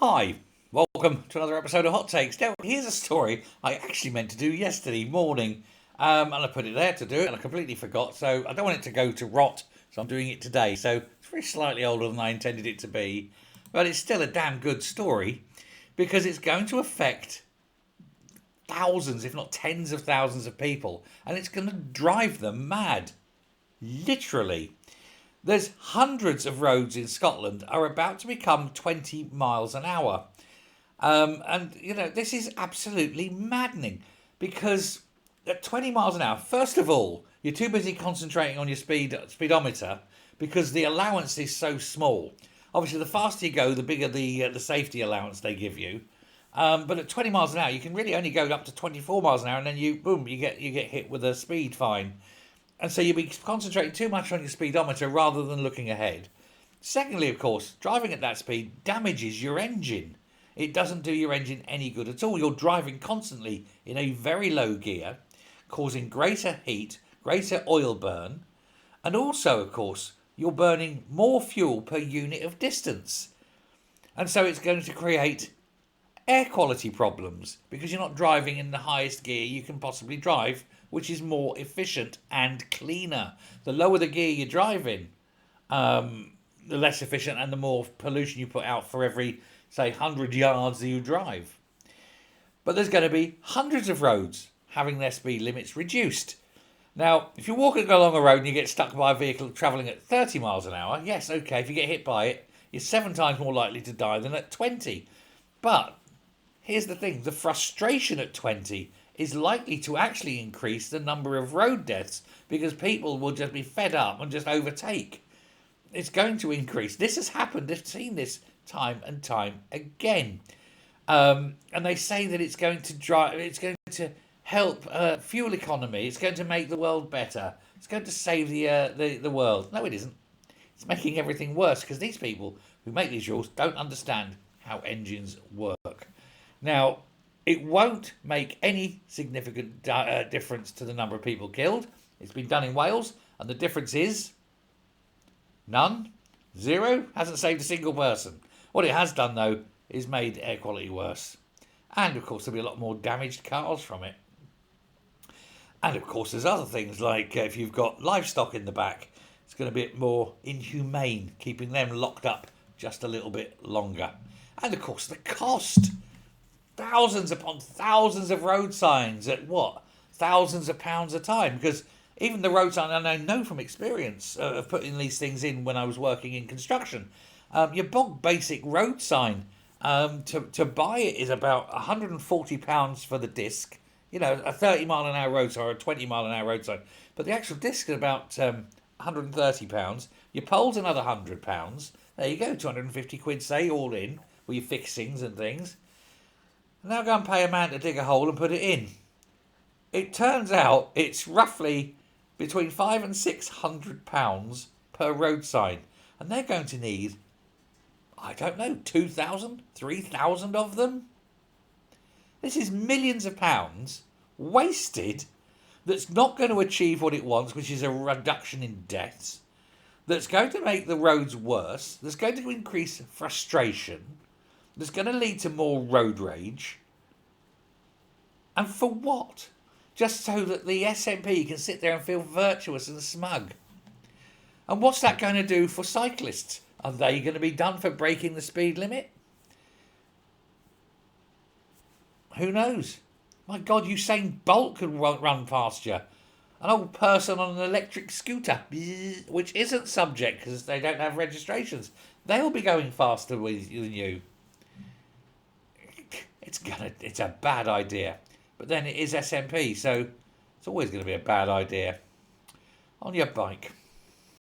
Hi, welcome to another episode of Hot Takes. Now, here's a story I actually meant to do yesterday morning, and I put it there to do it, and I completely forgot. So I don't want it to go to rot, so I'm doing it today. So it's very slightly older than I intended it to be, but it's still a damn good story because it's going to affect thousands, if not tens of thousands of people, and it's going to drive them mad, literally. There's hundreds of roads in Scotland are about to become 20 miles an hour. This is absolutely maddening because at 20 miles an hour, first of all, you're too busy concentrating on your speedometer because the allowance is so small. Obviously, the faster you go, the bigger the safety allowance they give you. But at 20 miles an hour, you can really only go up to 24 miles an hour, and then you get hit with a speed fine. And so you'll be concentrating too much on your speedometer rather than looking ahead. Secondly, of course, driving at that speed damages your engine. It doesn't do your engine any good at all. You're driving constantly in a very low gear, causing greater heat, greater oil burn, and also, of course, you're burning more fuel per unit of distance. And so it's going to create air quality problems because you're not driving in the highest gear you can possibly drive, which is more efficient and cleaner. The lower the gear you drive in, the less efficient and the more pollution you put out for every, say, 100 yards that you drive. But there's going to be hundreds of roads having their speed limits reduced. Now, if you're walking along a road and you get stuck by a vehicle travelling at 30 miles an hour, yes, okay, if you get hit by it, you're 7 times more likely to die than at 20. But here's the thing, the frustration at 20 is likely to actually increase the number of road deaths because people will just be fed up and just overtake. It's going to increase. This has happened. They've seen this time and time again. And they say that it's going to help fuel economy. It's going to make the world better. It's going to save the world. No, it isn't. It's making everything worse because these people who make these rules don't understand how engines work. Now, it won't make any significant difference to the number of people killed. It's been done in Wales, and the difference is none, zero, hasn't saved a single person. What it has done, though, is made air quality worse. And, of course, there'll be a lot more damaged cars from it. And, of course, there's other things like if you've got livestock in the back, it's going to be a bit more inhumane, keeping them locked up just a little bit longer. And, of course, the cost. Thousands upon thousands of road signs at what? Thousands of pounds a time. Because even the road sign, and I know from experience of putting these things in when I was working in construction, your bog basic road sign to buy it is about £140 for the disc. You know, a 30 mile an hour road sign or a 20 mile an hour road sign. But the actual disc is about £130. Your pole's another £100. There you go, 250 quid, say, all in, with your fixings and things. Now go and pay a man to dig a hole and put it in. It turns out it's roughly between £500 and £600 per road sign. And they're going to need, I don't know, 2,000, 3,000 of them? This is millions of pounds wasted that's not going to achieve what it wants, which is a reduction in deaths, that's going to make the roads worse, that's going to increase frustration, that's going to lead to more road rage. And for what? Just so that the SNP can sit there and feel virtuous and smug. And what's that going to do for cyclists? Are they going to be done for breaking the speed limit? Who knows? My God, Usain Bolt could run past you. An old person on an electric scooter, which isn't subject because they don't have registrations. They'll be going faster than you. It's a bad idea. But then it is SNP, so it's always going to be a bad idea. On your bike.